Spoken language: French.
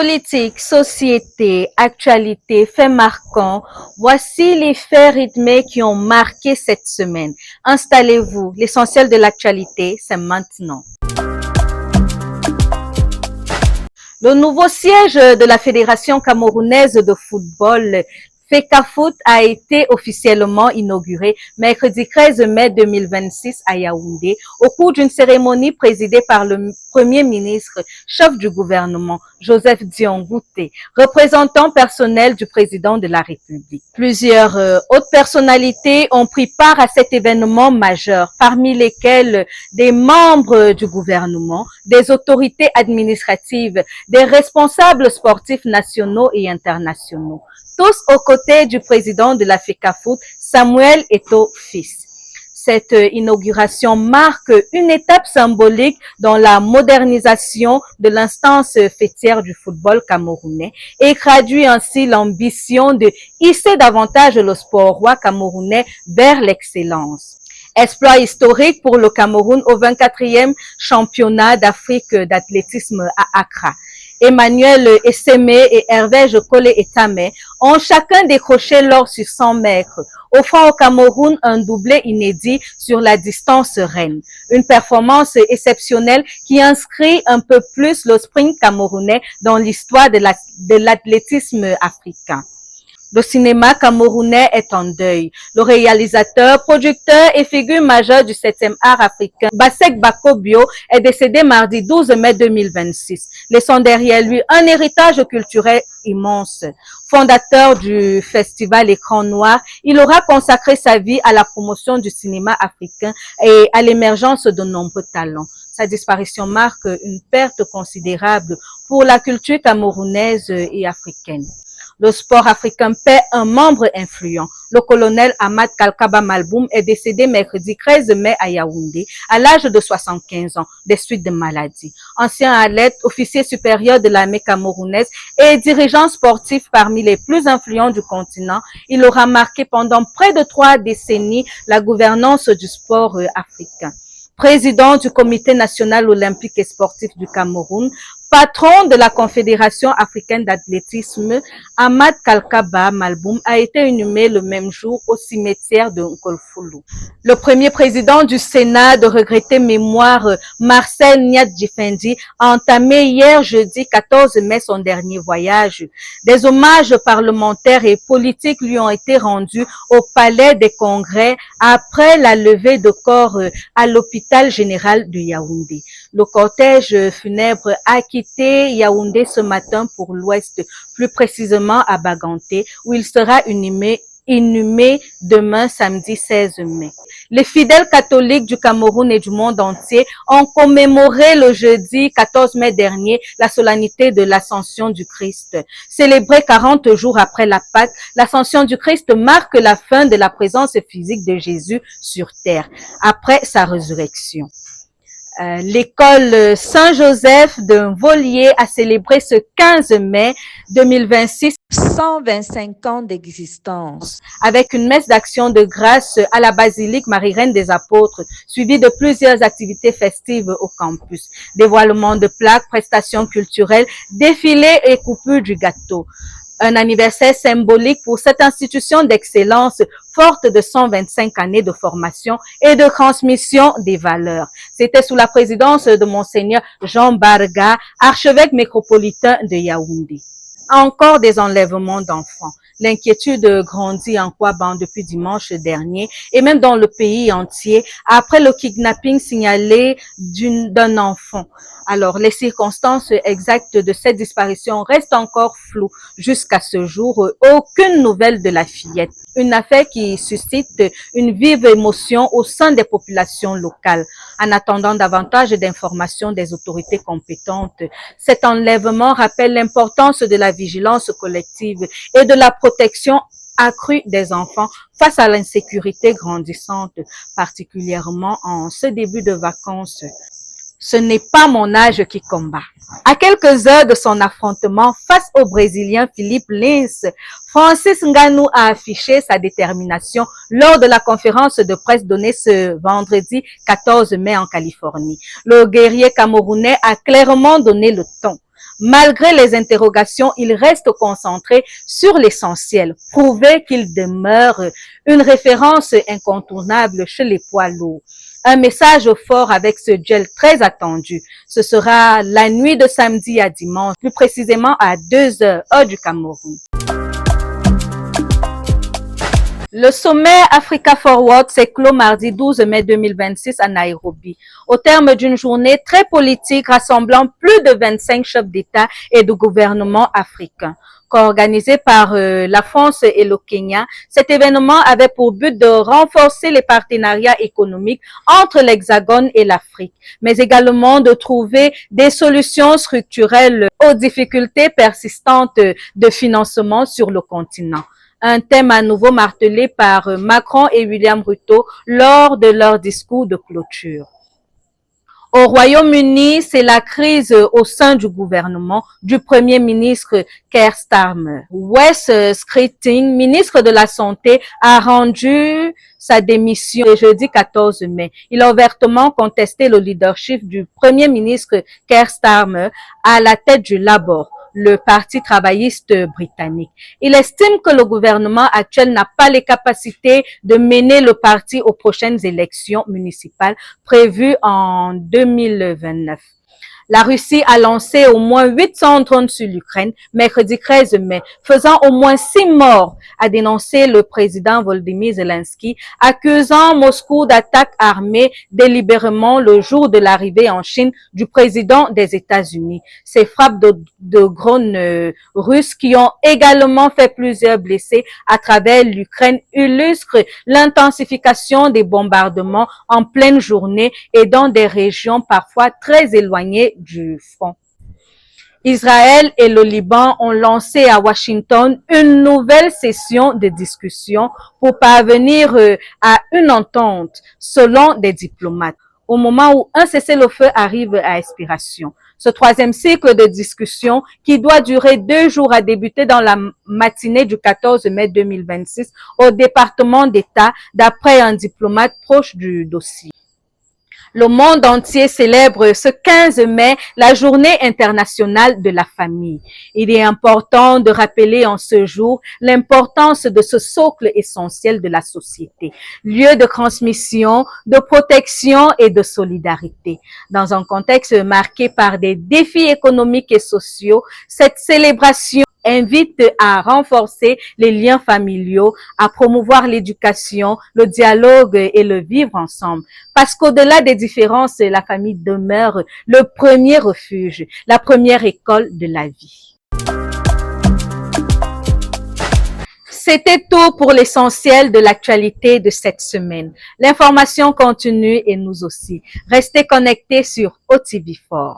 Politique, société, actualité, faits marquants, voici les faits rythmés qui ont marqué cette semaine. Installez-vous, l'essentiel de l'actualité, c'est maintenant. Le nouveau siège de la Fédération camerounaise de football, FECAFOOT, a été officiellement inauguré mercredi 13 mai 2026 à Yaoundé au cours d'une cérémonie présidée par le Premier ministre, chef du gouvernement, Joseph Dion Ngouté, représentant personnel du président de la République. Plusieurs autres personnalités ont pris part à cet événement majeur, parmi lesquelles des membres du gouvernement, des autorités administratives, des responsables sportifs nationaux et internationaux, tous aux côtés du président de la FECAFOOT, Samuel Eto'o fils. Cette inauguration marque une étape symbolique dans la modernisation de l'instance fêtière du football camerounais et traduit ainsi l'ambition de hisser davantage le sport roi camerounais vers l'excellence. Exploit historique pour le Cameroun au 24e championnat d'Afrique d'athlétisme à Accra. Emmanuel Essémé et Hervé Jokole Etame ont chacun décroché l'or sur 100 mètres, offrant au Cameroun un doublé inédit sur la distance reine. Une performance exceptionnelle qui inscrit un peu plus le sprint camerounais dans l'histoire de l'athlétisme africain. Le cinéma camerounais est en deuil. Le réalisateur, producteur et figure majeure du 7e art africain, Bassek Bakobio, est décédé mardi 12 mai 2026, laissant derrière lui un héritage culturel immense. Fondateur du festival Écran Noir, il aura consacré sa vie à la promotion du cinéma africain et à l'émergence de nombreux talents. Sa disparition marque une perte considérable pour la culture camerounaise et africaine. Le sport africain perd un membre influent. Le colonel Ahmad Kalkaba Malboum est décédé mercredi 13 mai à Yaoundé à l'âge de 75 ans des suites de maladies. Ancien athlète, officier supérieur de l'armée camerounaise et dirigeant sportif parmi les plus influents du continent, il aura marqué pendant près de 3 décennies la gouvernance du sport africain. Président du Comité national olympique et sportif du Cameroun, patron de la Confédération africaine d'athlétisme, Ahmad Kalkaba Malboum a été inhumé le même jour au cimetière de Nkolfoulou. Le premier président du Sénat de regrettée mémoire, Marcel Nyadjifendi, a entamé hier jeudi 14 mai son dernier voyage. Des hommages parlementaires et politiques lui ont été rendus au Palais des Congrès après la levée de corps à l'hôpital général de Yaoundé. Le cortège funèbre a quitté Yaoundé ce matin pour l'ouest, plus précisément à Baganté, où il sera inhumé demain samedi 16 mai. Les fidèles catholiques du Cameroun et du monde entier ont commémoré le jeudi 14 mai dernier la solennité de l'Ascension du Christ. Célébrée 40 jours après la Pâque, l'Ascension du Christ marque la fin de la présence physique de Jésus sur terre, après sa résurrection. L'école Saint-Joseph de Volier a célébré ce 15 mai 2026 125 ans d'existence avec une messe d'action de grâce à la basilique Marie-Reine des Apôtres, suivie de plusieurs activités festives au campus. Dévoilement de plaques, prestations culturelles, défilés et coupures du gâteau. Un anniversaire symbolique pour cette institution d'excellence forte de 125 années de formation et de transmission des valeurs. C'était sous la présidence de Monseigneur Jean Barga, archevêque métropolitain de Yaoundé. Encore des enlèvements d'enfants. L'inquiétude grandit en Kouaban depuis dimanche dernier et même dans le pays entier après le kidnapping signalé d'un enfant. Alors, les circonstances exactes de cette disparition restent encore floues jusqu'à ce jour. Aucune nouvelle de la fillette. Une affaire qui suscite une vive émotion au sein des populations locales. En attendant davantage d'informations des autorités compétentes, cet enlèvement rappelle l'importance de la vigilance collective et de la protection accrue des enfants face à l'insécurité grandissante, particulièrement en ce début de vacances. Ce n'est pas mon âge qui combat. À quelques heures de son affrontement face au Brésilien Philippe Lins, Francis Ngannou a affiché sa détermination lors de la conférence de presse donnée ce vendredi 14 mai en Californie. Le guerrier camerounais a clairement donné le ton. Malgré les interrogations, il reste concentré sur l'essentiel, prouver qu'il demeure une référence incontournable chez les poids lourds. Un message fort avec ce duel très attendu. Ce sera la nuit de samedi à dimanche, plus précisément à 2 heures, heure du Cameroun. Le sommet Africa Forward s'est clos mardi 12 mai 2026 à Nairobi, au terme d'une journée très politique rassemblant plus de 25 chefs d'État et de gouvernement africains. Co-organisé par la France et le Kenya, cet événement avait pour but de renforcer les partenariats économiques entre l'Hexagone et l'Afrique, mais également de trouver des solutions structurelles aux difficultés persistantes de financement sur le continent. Un thème à nouveau martelé par Macron et William Ruto lors de leur discours de clôture. Au Royaume-Uni, c'est la crise au sein du gouvernement du Premier ministre Keir Starmer. Wes Streeting, ministre de la Santé, a rendu sa démission le jeudi 14 mai. Il a ouvertement contesté le leadership du Premier ministre Keir Starmer à la tête du Labour, le parti travailliste britannique. Il estime que le gouvernement actuel n'a pas les capacités de mener le parti aux prochaines élections municipales prévues en 2029. La Russie a lancé au moins 800 drones sur l'Ukraine mercredi 13 mai, faisant au moins 6 morts, a dénoncé le président Volodymyr Zelensky, accusant Moscou d'attaque armée délibérément le jour de l'arrivée en Chine du président des États-Unis. Ces frappes de drones russes qui ont également fait plusieurs blessés à travers l'Ukraine illustrent l'intensification des bombardements en pleine journée et dans des régions parfois très éloignées du front. Israël et le Liban ont lancé à Washington une nouvelle session de discussion pour parvenir à une entente, selon des diplomates, au moment où un cessez-le-feu arrive à expiration. Ce troisième cycle de discussion, qui doit durer 2 jours, a débuté dans la matinée du 14 mai 2026 au département d'État, d'après un diplomate proche du dossier. Le monde entier célèbre ce 15 mai la Journée internationale de la famille. Il est important de rappeler en ce jour l'importance de ce socle essentiel de la société, lieu de transmission, de protection et de solidarité. Dans un contexte marqué par des défis économiques et sociaux, cette célébration invite à renforcer les liens familiaux, à promouvoir l'éducation, le dialogue et le vivre ensemble. Parce qu'au-delà des différences, la famille demeure le premier refuge, la première école de la vie. C'était tout pour l'essentiel de l'actualité de cette semaine. L'information continue et nous aussi. Restez connectés sur OTV4.